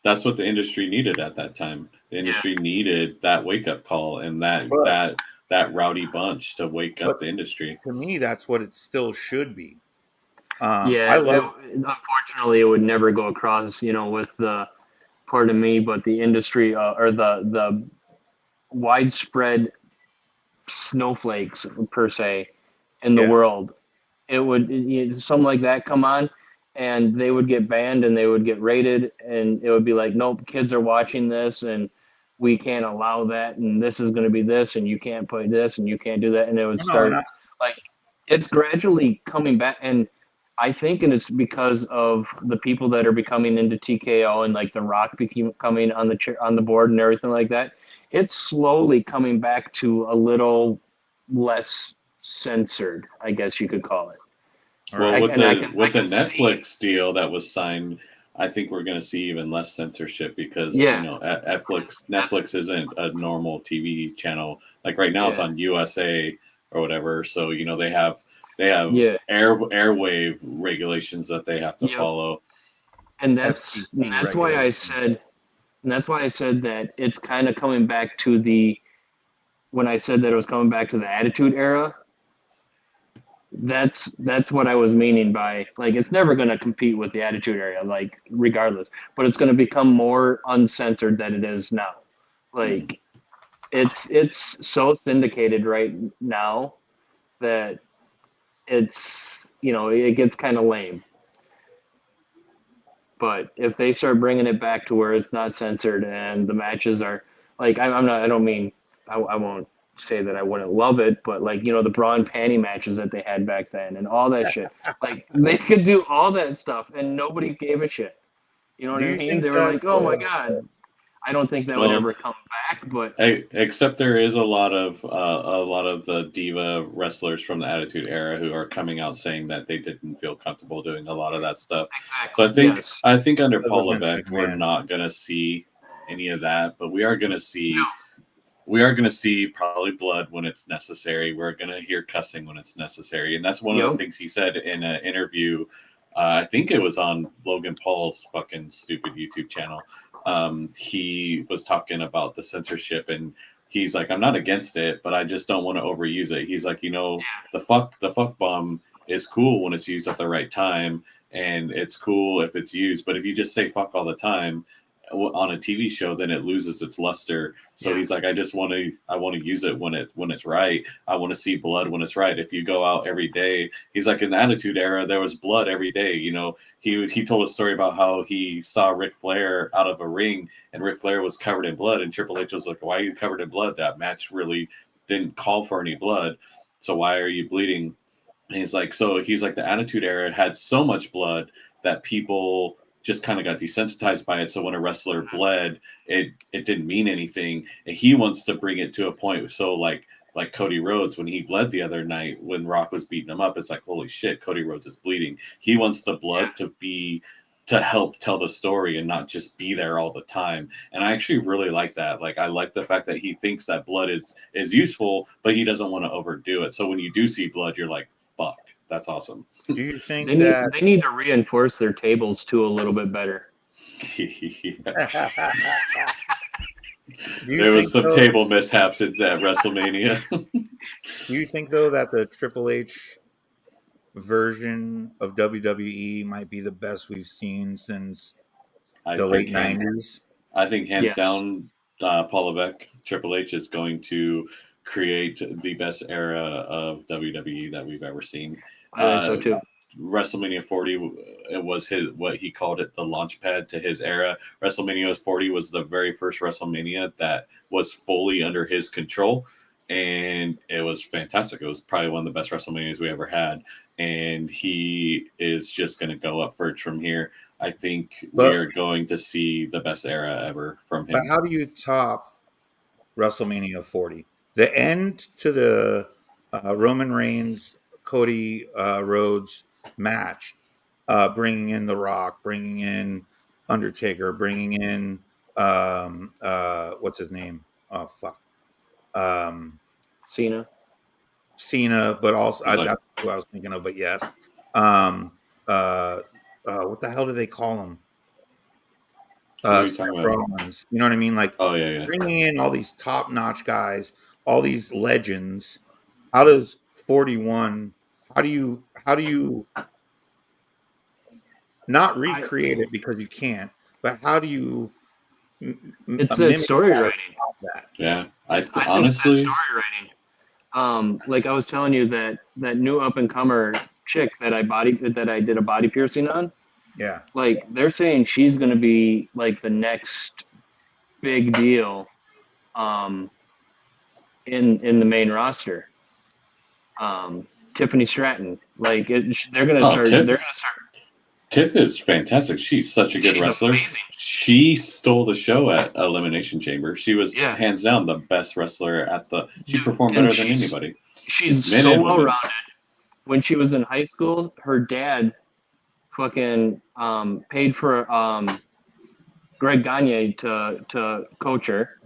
that's what the industry needed at that time. The industry needed that wake up call and that rowdy bunch to wake up the industry. To me, that's what it still should be. Unfortunately, it would never go across, with the, pardon me, but the industry or the widespread snowflakes per se in the world. It would something like that come on, and they would get banned and they would get rated, and it would be like, nope, kids are watching this and we can't allow that, and this is going to be this, and you can't play this and you can't do that, and it would start like it's gradually coming back. And I think, and it's because of the people that are becoming into TKO and like The Rock coming on the board and everything like that. It's slowly coming back to a little less censored, I guess you could call it. Well, with the Netflix deal that was signed, I think we're going to see even less censorship because Netflix isn't a normal TV channel. Like right now, it's on USA or whatever. So they have airwave regulations that they have to follow. And that's why I said that it's kind of coming back to when I said that it was coming back to the Attitude Era. That's what I was meaning by, like, it's never going to compete with the Attitude Era, like, regardless, but it's going to become more uncensored than it is now. Like, it's so syndicated right now that it's, it gets kind of lame. But if they start bringing it back to where it's not censored and the matches are like, I won't say that I wouldn't love it, but like, the bra and panty matches that they had back then and all that shit, like they could do all that stuff and nobody gave a shit. You know what I mean? They were like, oh my God. I don't think that would ever come back, but except there is a lot of the diva wrestlers from the Attitude Era who are coming out saying that they didn't feel comfortable doing a lot of that stuff. Exactly. So I think under Paul Levesque we're not going to see any of that, but we are going to see. No. We are going to see probably blood when it's necessary. We're going to hear cussing when it's necessary, and that's one of the things he said in an interview. I think it was on Logan Paul's fucking stupid YouTube channel. He was talking about the censorship, and he's like, I'm not against it, but I just don't want to overuse it. He's like, the fuck bomb is cool when it's used at the right time, and it's cool if it's used. But if you just say fuck all the time on a TV show, then it loses its luster. So he's like, I want to use it when it's right. I want to see blood when it's right. If you go out every day, he's like, in the Attitude Era, there was blood every day. He told a story about how he saw Ric Flair out of a ring and Ric Flair was covered in blood, and Triple H was like, why are you covered in blood? That match really didn't call for any blood. So why are you bleeding? And he's like, the Attitude Era had so much blood that people just kind of got desensitized by it. So when a wrestler bled, it didn't mean anything. And he wants to bring it to a point so like like Cody Rhodes when he bled the other night when Rock was beating him up. It's like, holy shit, Cody Rhodes is bleeding. He wants the blood to help tell the story and not just be there all the time. And I actually really like that. Like, I like the fact that he thinks that blood is useful, but he doesn't want to overdo it. So when you do see blood, you're like, fuck, that's awesome. Do you think they need to reinforce their tables too a little bit better? There was some table mishaps at that WrestleMania. Do you think, though, that the Triple H version of WWE might be the best we've seen since the late 90s? I think hands down, Paul Levesque, Triple H is going to create the best era of WWE that we've ever seen. I think so too. WrestleMania 40, it was what he called it, the launch pad to his era. WrestleMania 40 was the very first WrestleMania that was fully under his control, and it was fantastic. It was probably one of the best WrestleManias we ever had, and he is just going to go up first from here. I think we are going to see the best era ever from him. But how do you top WrestleMania 40? The end to the Roman Reigns, Cody Rhodes match, bringing in The Rock, bringing in Undertaker, bringing in what's his name? Oh fuck, Cena, but also that's who I was thinking of. But yes, what the hell do they call him? Seth Rollins. You know what I mean? Like, bringing in all these top-notch guys, all these legends. How does 41? How do you not recreate it because you can't? But how do you? It's the story writing. Yeah, I honestly story writing. Like I was telling you that new up and comer chick that I did a body piercing on. Yeah. Like they're saying she's going to be like the next big deal in the main roster. Tiffany Stratton. Like they're going to start Tiff is fantastic. She's such a good wrestler. Amazing. She stole the show at Elimination Chamber. She was hands down the best wrestler she performed better than anybody. She's so well rounded. When she was in high school, her dad fucking paid for Greg Gagne to coach her.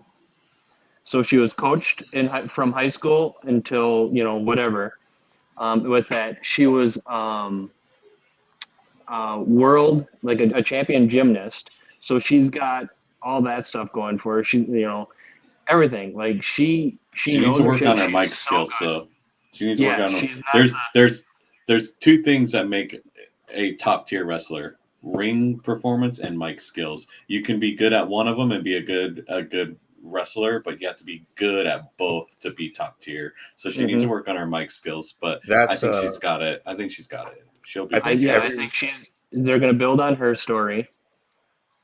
So she was coached from high school until, whatever. With that, she was world, like a champion gymnast. So she's got all that stuff going for her. She's, everything. Like she needs to work on her mic skills, though. She needs to work on them. There's two things that make a top tier wrestler: ring performance and mic skills. You can be good at one of them and be a good wrestler, but you have to be good at both to be top tier. So she needs to work on her mic skills, but I think she's got it. I think she's got it. She'll be. I think they're going to build on her story.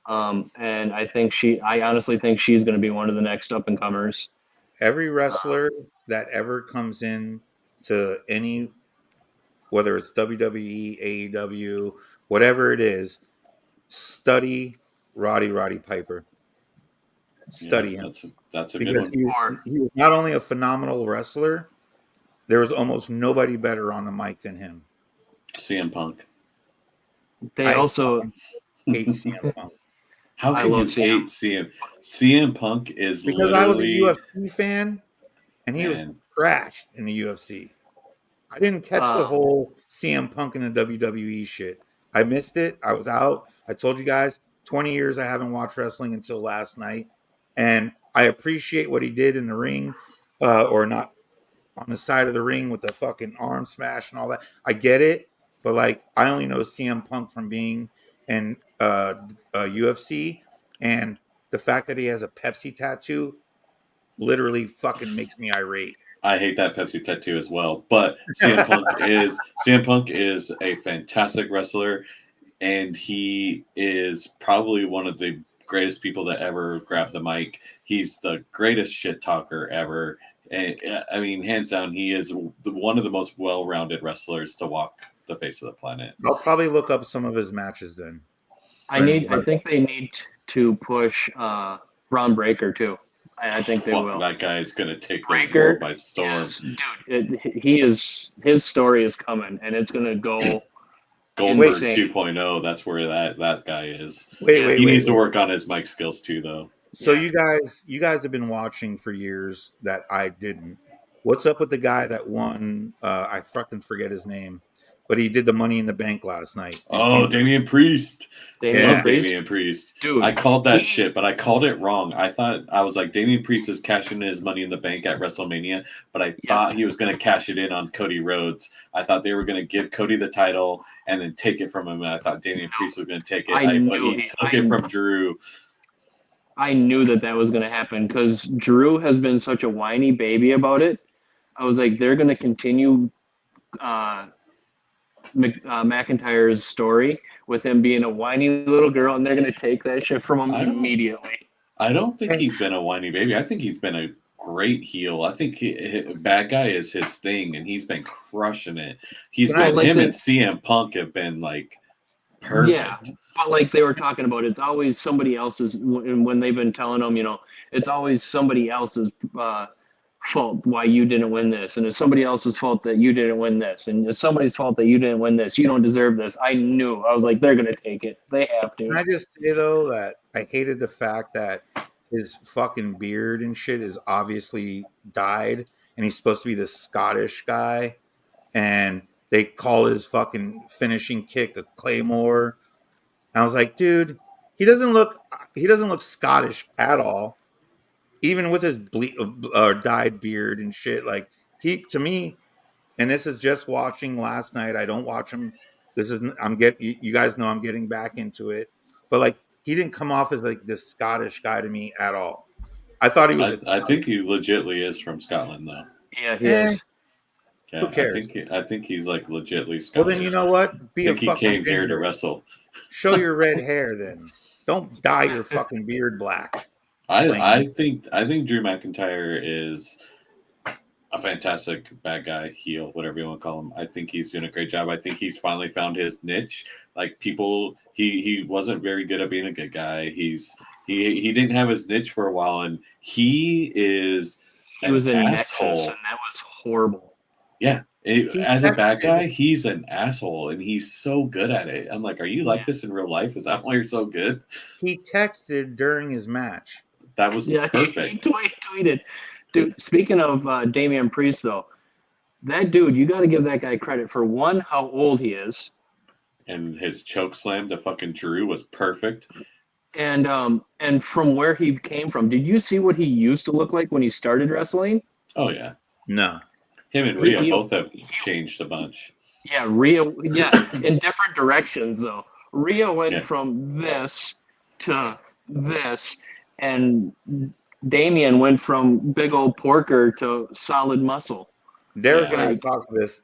And I honestly think she's going to be one of the next up and comers. Every wrestler that ever comes in to any, whether it's WWE, AEW, whatever it is, study Roddy Piper. Study him. That's a because good one. He was not only a phenomenal wrestler, there was almost nobody better on the mic than him. CM Punk. They also hate CM Punk. How can you hate CM? CM Punk is because I was a UFC fan, and he was trashed in the UFC. I didn't catch the whole CM Punk and the WWE shit. I missed it. I was out. I told you guys, 20 years I haven't watched wrestling until last night, and I appreciate what he did in the ring, or not on the side of the ring with the fucking arm smash and all that. I get it, but like I only know CM Punk from being in UFC, and the fact that he has a Pepsi tattoo literally fucking makes me irate. I hate that Pepsi tattoo as well, but CM Punk is a fantastic wrestler, and he is probably one of the greatest people to ever grab the mic. He's the greatest shit talker ever, and I mean, hands down, he is one of the most well-rounded wrestlers to walk the face of the planet. I'll probably look up some of his matches then. I think they need to push Braun Breaker too. I think they will. That guy's gonna take Breaker, the world by storm. yes, dude. His story is coming, and it's gonna go. Goldberg insane. 2.0. That's where that guy is. Wait. He needs to work on his mic skills too, though. So you guys have been watching for years that I didn't. What's up with the guy that won? I fucking forget his name, but he did the Money in the Bank last night. Oh, Damian Priest. Damian Priest. Dude, I called that shit, but I called it wrong. I was like, Damian Priest is cashing in his Money in the Bank at WrestleMania, but I thought he was going to cash it in on Cody Rhodes. I thought they were going to give Cody the title and then take it from him. And I thought Damian Priest was going to take it, but he took it from Drew. I knew that was going to happen because Drew has been such a whiny baby about it. I was like, they're going to continue McIntyre's story with him being a whiny little girl, and they're going to take that shit from him immediately. I don't think he's been a whiny baby. I think he's been a great heel. I think bad guy is his thing, and he's been crushing it. Him and CM Punk have been like perfect. Yeah. But like they were talking about, it's always somebody else's. When they've been telling them, it's always somebody else's fault why you didn't win this, and it's somebody else's fault that you didn't win this, and it's somebody's fault that you didn't win this. You don't deserve this. I knew. I was like, they're gonna take it. They have to. Can I just say though that I hated the fact that his fucking beard and shit is obviously dyed, and he's supposed to be this Scottish guy, and they call his fucking finishing kick a claymore. I was like, dude, he doesn't look Scottish at all, even with his dyed beard and shit. Like to me, and this is just watching last night. I don't watch him. You guys know I'm getting back into it, but like he didn't come off as like this Scottish guy to me at all. I thought he was. I think he legitly is from Scotland, though. Yeah, he is. Yeah, who cares? I think he's like legitly Scottish. Well, then you know what? He came here to wrestle. Show your red hair, then. Don't dye your fucking beard black. I think Drew McIntyre is a fantastic bad guy, heel, whatever you want to call him. I think he's doing a great job. I think he's finally found his niche. Like he wasn't very good at being a good guy. He didn't have his niche for a while, and he was an Nexus, and that was horrible. Yeah. As a bad guy, he's an asshole, and he's so good at it. I'm like, are you like this in real life? Is that why you're so good? He texted during his match. That was perfect. He tweeted. Dude, speaking of Damian Priest, though, that dude, you got to give that guy credit for, one, how old he is. And his choke slam to fucking Drew was perfect. And from where he came from, did you see what he used to look like when he started wrestling? Oh, yeah. No. Him and Rhea both have changed a bunch. Yeah, Rhea, in different directions, though. Rhea went from this to this, and Damian went from big old porker to solid muscle. Derek and I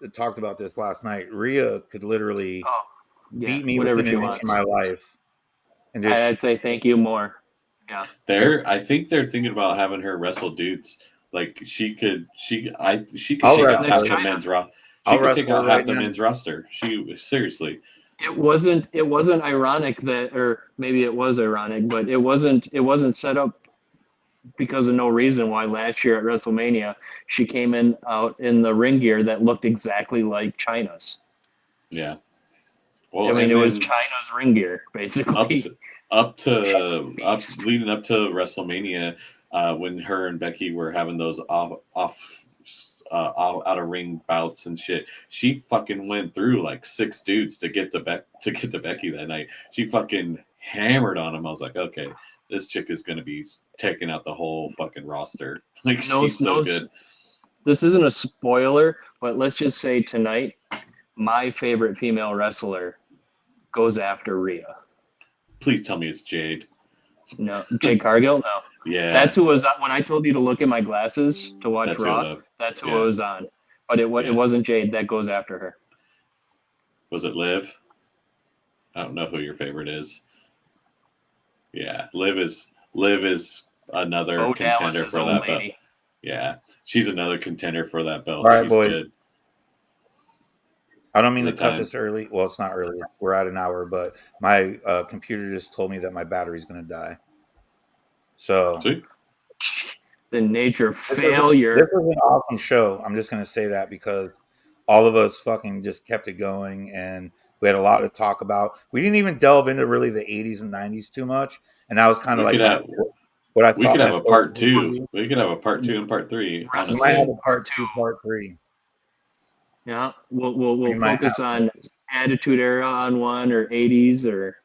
talked about this last night. Rhea could literally beat me within an inch of my life. And I'd say thank you more. Yeah. I think they're thinking about having her wrestle dudes. Like she could take out half the men's roster. She could take out half the men's roster. Seriously. It wasn't ironic that, or maybe it was ironic, but it wasn't set up because of no reason why last year at WrestleMania she came out in the ring gear that looked exactly like Chyna's. Yeah. Well, I mean, it was Chyna's ring gear basically. leading up to WrestleMania. When her and Becky were having those out of ring bouts and shit, she fucking went through like 6 dudes to get to Becky that night. She fucking hammered on him. I was like, okay, this chick is gonna be taking out the whole fucking roster. Like she's so good. This isn't a spoiler, but let's just say tonight, my favorite female wrestler goes after Rhea. Please tell me it's Jade. No, Jade Cargill. No. Yeah, that's who was when I told you to look at my glasses to watch Raw. That's who it was on, but it wasn't Jade that goes after her. Was it Liv? I don't know who your favorite is. Yeah, Liv is another contender for that belt. Yeah, she's another contender for that belt. All right, she's boy. Good. I don't mean to cut this early. Well, it's not early. We're at an hour, but my computer just told me that my battery's going to die. So, the nature of failure. This was an awesome show. I'm just going to say that because all of us fucking just kept it going, and we had a lot to talk about. We didn't even delve into really the 80s and 90s too much, and that was kind of like what I thought. We could have a part 2. We could have a part 2 and part 3. We might have a part 2, part 3. Yeah, we'll focus on Attitude Era on one, or 80s, or.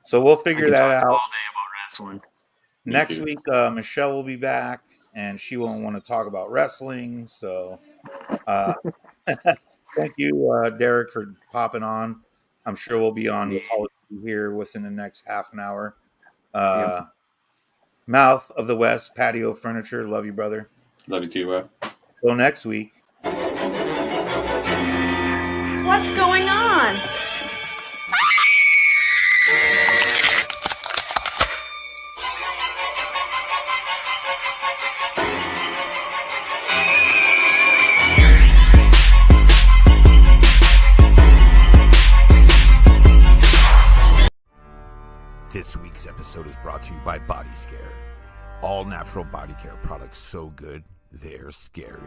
So we'll figure that out. All day about wrestling. Next week, Michelle will be back, and she won't want to talk about wrestling. So, thank you, Derek, for popping on. I'm sure we'll be on Call of Duty here within the next half an hour. Mouth of the West, Patio Furniture. Love you, brother. Love you too, bro. Till next week. What's going on? This week's episode is brought to you by Body Scare. All natural body care products so good, they're scary.